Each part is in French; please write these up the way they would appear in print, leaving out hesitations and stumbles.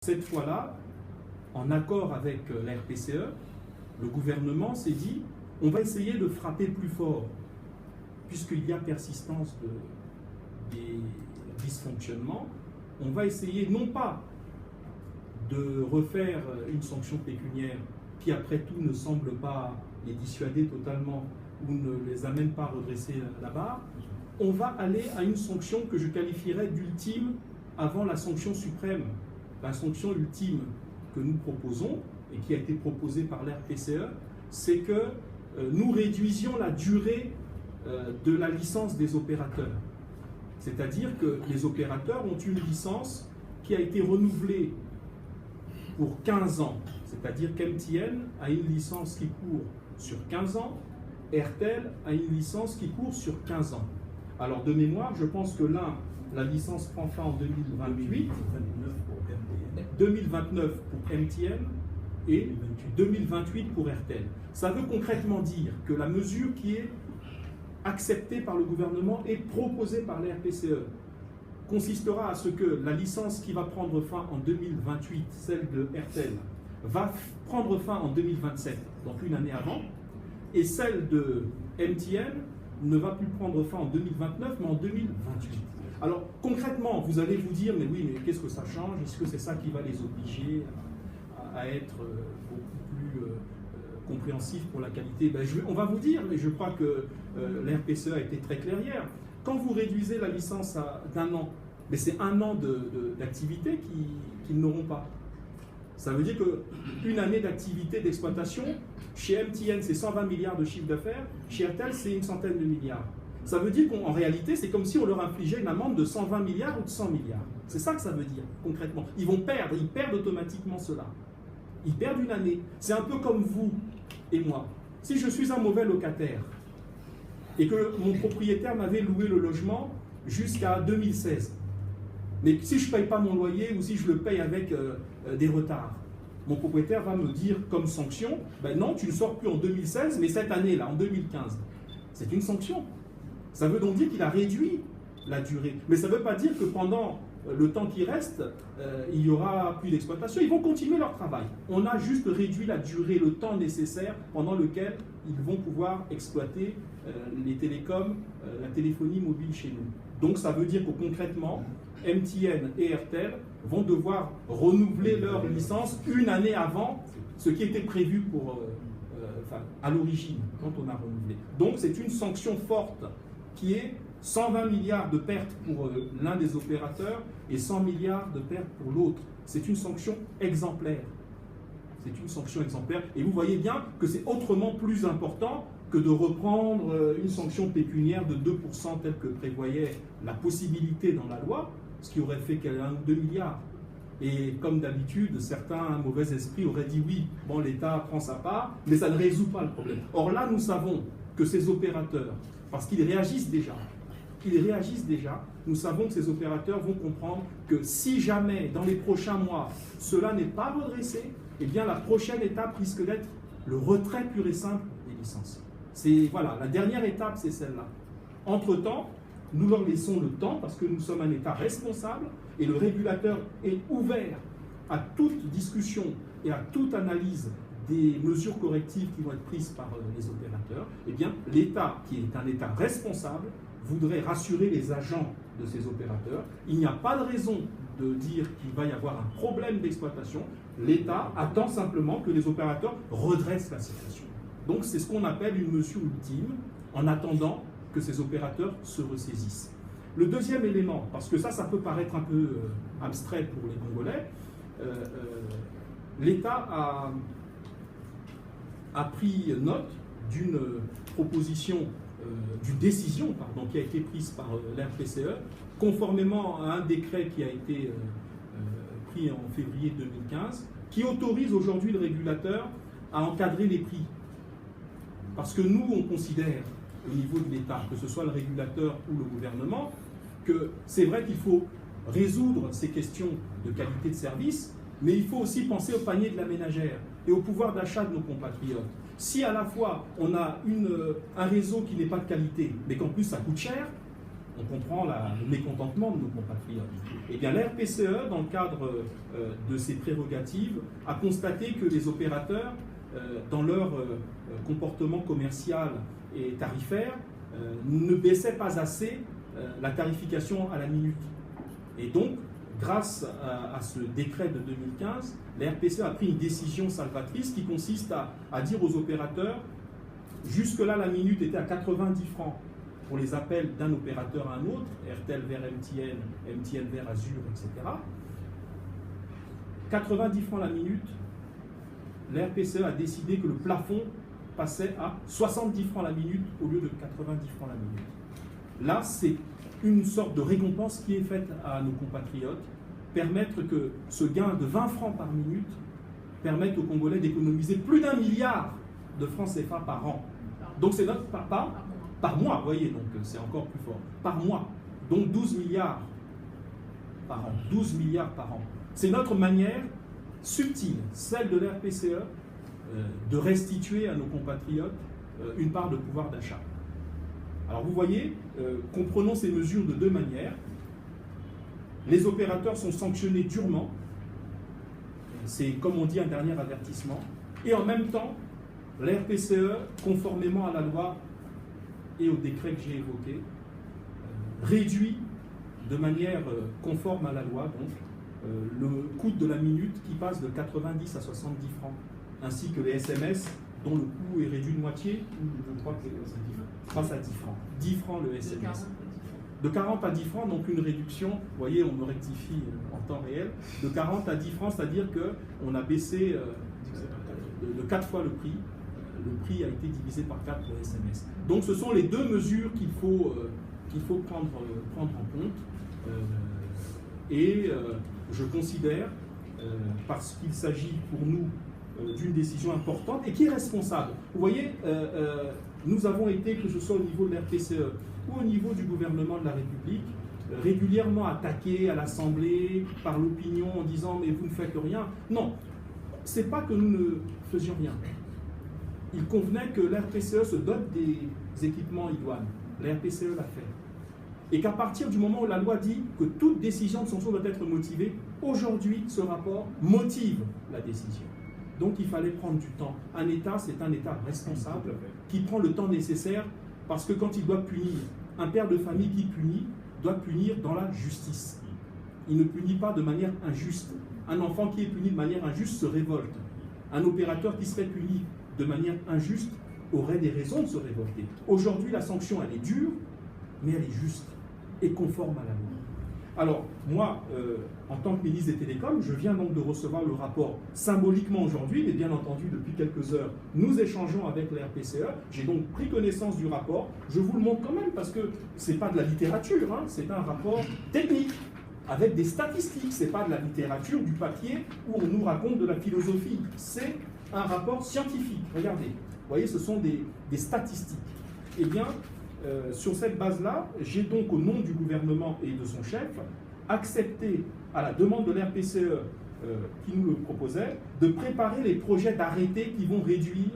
Cette fois-là, en accord avec la RPCE, le gouvernement s'est dit on va essayer de frapper plus fort, puisqu'il y a persistance des dysfonctionnements. On va essayer non pas de refaire une sanction pécuniaire qui après tout ne semble pas les dissuader totalement ou ne les amène pas à redresser la barre. On va aller à une sanction que je qualifierais d'ultime avant la sanction suprême. La sanction ultime que nous proposons et qui a été proposée par l'RPCE, c'est que nous réduisions la durée de la licence des opérateurs. C'est-à-dire que les opérateurs ont une licence qui a été renouvelée pour 15 ans. C'est-à-dire qu'MTN a une licence qui court sur 15 ans, RTL a une licence qui court sur 15 ans. Alors de mémoire, je pense que la licence prend fin en 2028, 2029 pour MTN et 2028 pour RTL. Ça veut concrètement dire que la mesure qui est acceptée par le gouvernement et proposée par la RPCE consistera à ce que la licence qui va prendre fin en 2028, celle de RTL, va prendre fin en 2027, donc une année avant, et celle de MTN ne va plus prendre fin en 2029, mais en 2028. Alors concrètement, vous allez vous dire, mais oui, mais qu'est-ce que ça change? Est-ce que c'est ça qui va les obliger à être beaucoup plus compréhensifs pour la qualité? On va vous dire, mais je crois que la RPCE a été très claire hier. Quand vous réduisez la licence d'un an, mais c'est un an d'activité qu'ils n'auront pas. Ça veut dire qu'une année d'activité d'exploitation, chez MTN, c'est 120 milliards de chiffre d'affaires, chez RTL, c'est une centaine de milliards. Ça veut dire qu'en réalité, c'est comme si on leur infligeait une amende de 120 milliards ou de 100 milliards. C'est ça que ça veut dire, concrètement. Ils vont perdre, ils perdent automatiquement cela. Ils perdent une année. C'est un peu comme vous et moi. Si je suis un mauvais locataire et que mon propriétaire m'avait loué le logement jusqu'à 2016, mais si je ne paye pas mon loyer ou si je le paye avec des retards, mon propriétaire va me dire comme sanction, ben non, tu ne sors plus en 2016, mais cette année-là, en 2015. C'est une sanction. Ça veut donc dire qu'il a réduit la durée. Mais ça ne veut pas dire que pendant le temps qui reste, il n'y aura plus d'exploitation. Ils vont continuer leur travail. On a juste réduit la durée, le temps nécessaire pendant lequel ils vont pouvoir exploiter les télécoms, la téléphonie mobile chez nous. Donc ça veut dire que concrètement, MTN et RTL vont devoir renouveler leur licence une année avant ce qui était prévu à l'origine, quand on a renouvelé. Donc c'est une sanction forte qui est 120 milliards de pertes pour l'un des opérateurs et 100 milliards de pertes pour l'autre. C'est une sanction exemplaire. C'est une sanction exemplaire. Et vous voyez bien que c'est autrement plus important que de reprendre une sanction pécuniaire de 2% telle que prévoyait la possibilité dans la loi, ce qui aurait fait qu'elle a 1 ou 2 milliards. Et comme d'habitude, certains mauvais esprits auraient dit oui, bon, l'État prend sa part, mais ça ne résout pas le problème. Or là, nous savons que ces opérateurs, parce qu'ils réagissent déjà, nous savons que ces opérateurs vont comprendre que si jamais, dans les prochains mois, cela n'est pas redressé, eh bien la prochaine étape risque d'être le retrait pur et simple des licences. Voilà, la dernière étape, c'est celle-là. Entre-temps, nous leur laissons le temps parce que nous sommes un État responsable et le régulateur est ouvert à toute discussion et à toute analyse des mesures correctives qui vont être prises par les opérateurs. Eh bien, l'État, qui est un État responsable, voudrait rassurer les agents de ces opérateurs. Il n'y a pas de raison de dire qu'il va y avoir un problème d'exploitation. L'État attend simplement que les opérateurs redressent la situation. Donc c'est ce qu'on appelle une mesure ultime, en attendant que ces opérateurs se ressaisissent. Le deuxième élément, parce que ça peut paraître un peu abstrait pour les Congolais, l'État a pris note d'une proposition, d'une décision qui a été prise par l'RPCE, conformément à un décret qui a été pris en février 2015, qui autorise aujourd'hui le régulateur à encadrer les prix. Parce que nous, on considère, au niveau de l'État, que ce soit le régulateur ou le gouvernement, que c'est vrai qu'il faut résoudre ces questions de qualité de service, mais il faut aussi penser au panier de la ménagère et au pouvoir d'achat de nos compatriotes. Si à la fois on a un réseau qui n'est pas de qualité, mais qu'en plus ça coûte cher, on comprend le mécontentement de nos compatriotes. Eh bien, l'RPCE, dans le cadre de ses prérogatives, a constaté que les opérateurs, dans leur comportement commercial et tarifaire, ne baissaient pas assez la tarification à la minute. Et donc, grâce à ce décret de 2015, la RPCE a pris une décision salvatrice qui consiste à dire aux opérateurs, jusque-là la minute était à 90 francs pour les appels d'un opérateur à un autre, RTL vers MTN, MTN vers Azure, etc. 90 francs la minute, la RPCE a décidé que le plafond passait à 70 francs la minute au lieu de 90 francs la minute. Là, c'est une sorte de récompense qui est faite à nos compatriotes, permettre que ce gain de 20 francs par minute permette aux Congolais d'économiser plus d'1 milliard de francs CFA par an. Donc c'est notre par mois, vous voyez, donc c'est encore plus fort. Par mois, donc 12 milliards par an. 12 milliards par an. C'est notre manière subtile, celle de l'RPCE, de restituer à nos compatriotes une part de pouvoir d'achat. Alors vous voyez, comprenons ces mesures de deux manières. Les opérateurs sont sanctionnés durement, c'est comme on dit un dernier avertissement, et en même temps, la RPCE, conformément à la loi et au décret que j'ai évoqué, réduit de manière conforme à la loi donc, le coût de la minute qui passe de 90 à 70 francs, ainsi que les SMS dont le coût est réduit de moitié, je crois que passe à 10 francs. 10 francs le SMS. De 40 à 10 francs, donc une réduction, vous voyez, on me rectifie en temps réel, de 40 à 10 francs, c'est-à-dire qu'on a baissé de 4 fois le prix. Le prix a été divisé par 4 pour SMS. Donc ce sont les deux mesures qu'il faut prendre en compte. Je considère, parce qu'il s'agit pour nous d'une décision importante et qui est responsable. Vous voyez, nous avons été, que ce soit au niveau de l'RPCE ou au niveau du gouvernement de la République, régulièrement attaqués à l'Assemblée par l'opinion en disant « mais vous ne faites rien ». Non, c'est pas que nous ne faisions rien. Il convenait que l'RPCE se dote des équipements idoines. L'RPCE l'a fait. Et qu'à partir du moment où la loi dit que toute décision de sanction doit être motivée, aujourd'hui, ce rapport motive la décision. Donc il fallait prendre du temps. Un État, c'est un État responsable qui prend le temps nécessaire parce que quand il doit punir, un père de famille qui punit doit punir dans la justice. Il ne punit pas de manière injuste. Un enfant qui est puni de manière injuste se révolte. Un opérateur qui serait puni de manière injuste aurait des raisons de se révolter. Aujourd'hui, la sanction, elle est dure, mais elle est juste et conforme à la loi. Alors, moi, en tant que ministre des Télécoms, je viens donc de recevoir le rapport symboliquement aujourd'hui, mais bien entendu, depuis quelques heures, nous échangeons avec la RPCE. J'ai donc pris connaissance du rapport. Je vous le montre quand même parce que ce n'est pas de la littérature, hein, c'est un rapport technique, avec des statistiques. Ce n'est pas de la littérature, du papier, où on nous raconte de la philosophie. C'est un rapport scientifique. Regardez, vous voyez, ce sont des statistiques. Eh bien, sur cette base-là, j'ai donc, au nom du gouvernement et de son chef, accepté, à la demande de l'RPCE qui nous le proposait, de préparer les projets d'arrêté qui vont réduire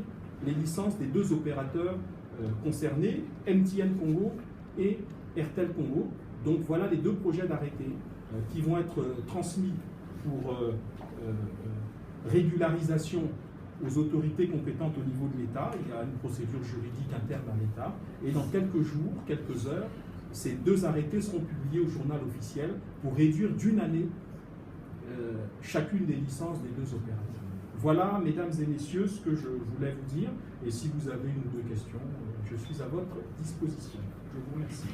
les licences des deux opérateurs concernés, MTN Congo et RTL Congo. Donc voilà les deux projets d'arrêté qui vont être transmis pour régularisation aux autorités compétentes au niveau de l'État. Il y a une procédure juridique interne à l'État. Et dans quelques jours, quelques heures, ces deux arrêtés seront publiés au journal officiel pour réduire d'une année chacune des licences des deux opérateurs. Voilà, mesdames et messieurs, ce que je voulais vous dire. Et si vous avez une ou deux questions, je suis à votre disposition. Je vous remercie.